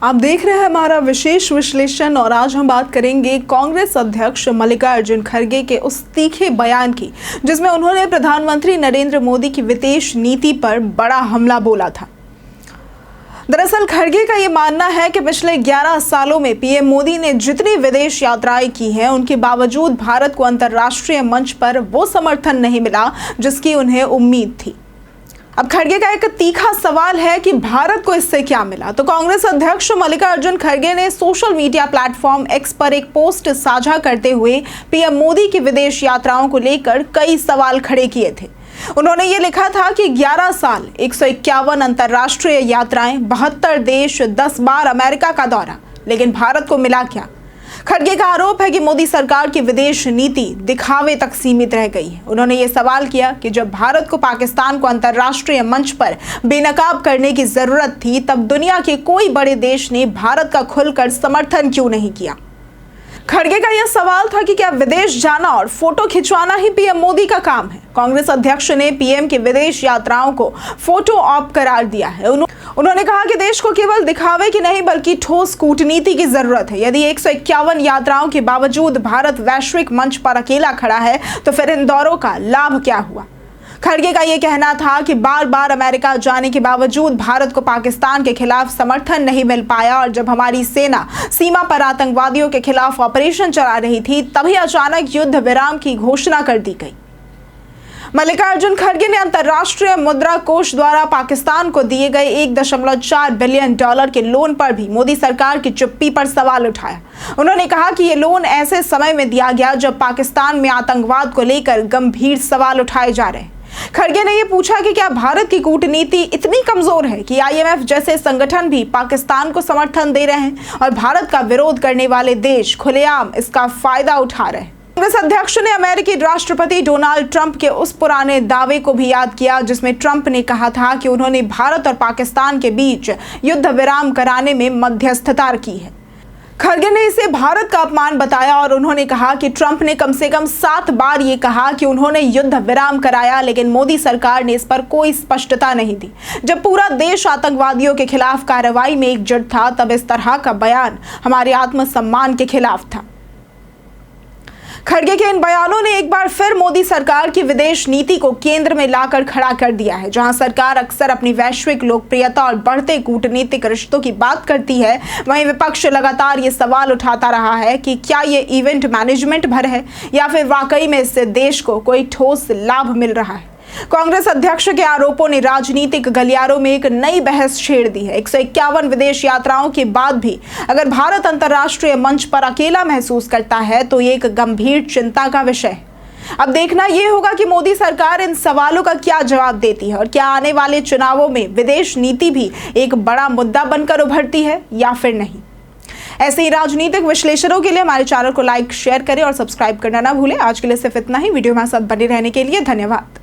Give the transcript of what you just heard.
आप देख रहे हैं हमारा विशेष विश्लेषण और आज हम बात करेंगे कांग्रेस अध्यक्ष मल्लिकार्जुन खड़गे के उस तीखे बयान की जिसमें उन्होंने प्रधानमंत्री नरेंद्र मोदी की विदेश नीति पर बड़ा हमला बोला था। दरअसल खड़गे का ये मानना है कि पिछले 11 सालों में पीएम मोदी ने जितनी विदेश यात्राएं की हैं उनके बावजूद भारत को अंतर्राष्ट्रीय मंच पर वो समर्थन नहीं मिला जिसकी उन्हें उम्मीद थी। अब खड़गे का एक तीखा सवाल है कि भारत को इससे क्या मिला। तो कांग्रेस अध्यक्ष मल्लिकार्जुन खड़गे ने सोशल मीडिया प्लेटफॉर्म एक्स पर एक पोस्ट साझा करते हुए पीएम मोदी की विदेश यात्राओं को लेकर कई सवाल खड़े किए थे। उन्होंने ये लिखा था कि 11 साल 151 अंतर्राष्ट्रीय यात्राएं, 72 देश, 10 बार अमेरिका का दौरा, लेकिन भारत को मिला क्या। खड़गे का आरोप है कि मोदी सरकार की विदेश नीति दिखावे तक सीमित रह गई है। उन्होंने ये सवाल किया कि जब भारत को पाकिस्तान को अंतर्राष्ट्रीय मंच पर बेनकाब करने की जरूरत थी तब दुनिया के कोई बड़े देश ने भारत का खुलकर समर्थन क्यों नहीं किया। खड़गे का यह सवाल था कि क्या विदेश जाना और फोटो खिंचवाना ही पीएम मोदी का काम है। कांग्रेस अध्यक्ष ने पीएम की विदेश यात्राओं को फोटो ऑप करार दिया है। उन्होंने कहा कि देश को केवल दिखावे की नहीं बल्कि ठोस कूटनीति की जरूरत है। यदि 151 यात्राओं के बावजूद भारत वैश्विक मंच पर अकेला खड़ा है तो फिर इन दौरों का लाभ क्या हुआ। खड़गे का यह कहना था कि बार बार अमेरिका जाने के बावजूद भारत को पाकिस्तान के खिलाफ समर्थन नहीं मिल पाया और जब हमारी सेना सीमा पर आतंकवादियों के खिलाफ ऑपरेशन चला रही थी तभी अचानक युद्ध विराम की घोषणा कर दी गई। मल्लिकार्जुन खड़गे ने अंतर्राष्ट्रीय मुद्रा कोष द्वारा पाकिस्तान को दिए गए $1.4 बिलियन के लोन पर भी मोदी सरकार की चुप्पी पर सवाल उठाया। उन्होंने कहा कि ये लोन ऐसे समय में दिया गया जब पाकिस्तान में आतंकवाद को लेकर गंभीर सवाल उठाए जा रहे हैं। खड़गे ने यह पूछा कि क्या भारत की कूटनीति इतनी कमजोर है कि IMF जैसे संगठन भी पाकिस्तान को समर्थन दे रहे हैं और भारत का विरोध करने वाले देश खुलेआम इसका फायदा उठा रहे हैं। कांग्रेस अध्यक्ष ने अमेरिकी राष्ट्रपति डोनाल्ड ट्रंप के उस पुराने दावे को भी याद किया जिसमें ट्रंप ने कहा था कि उन्होंने भारत और पाकिस्तान के बीच युद्ध विराम कराने में मध्यस्थता की है। खड़गे ने इसे भारत का अपमान बताया और उन्होंने कहा कि ट्रंप ने कम से कम 7 बार ये कहा कि उन्होंने युद्ध विराम कराया, लेकिन मोदी सरकार ने इस पर कोई स्पष्टता नहीं दी। जब पूरा देश आतंकवादियों के खिलाफ कार्रवाई में एकजुट था तब इस तरह का बयान हमारे आत्मसम्मान के खिलाफ था। खड़गे के इन बयानों ने एक बार फिर मोदी सरकार की विदेश नीति को केंद्र में लाकर खड़ा कर दिया है। जहां सरकार अक्सर अपनी वैश्विक लोकप्रियता और बढ़ते कूटनीतिक रिश्तों की बात करती है, वहीं विपक्ष लगातार ये सवाल उठाता रहा है कि क्या ये इवेंट मैनेजमेंट भर है या फिर वाकई में इससे देश को कोई ठोस लाभ मिल रहा है। कांग्रेस अध्यक्ष के आरोपों ने राजनीतिक गलियारों में एक नई बहस छेड़ दी है। 151 विदेश यात्राओं के बाद भी अगर भारत अंतर्राष्ट्रीय मंच पर अकेला महसूस करता है तो ये एक गंभीर चिंता का विषय है। अब देखना यह होगा कि मोदी सरकार इन सवालों का क्या जवाब देती है और क्या आने वाले चुनावों में विदेश नीति भी एक बड़ा मुद्दा बनकर उभरती है या फिर नहीं। ऐसे ही राजनीतिक विश्लेषणों के लिए हमारे चैनल को लाइक, शेयर करें और सब्सक्राइब करना ना भूलें। आज के लिए सिर्फ इतना ही। वीडियो हमारे साथ बने रहने के लिए धन्यवाद।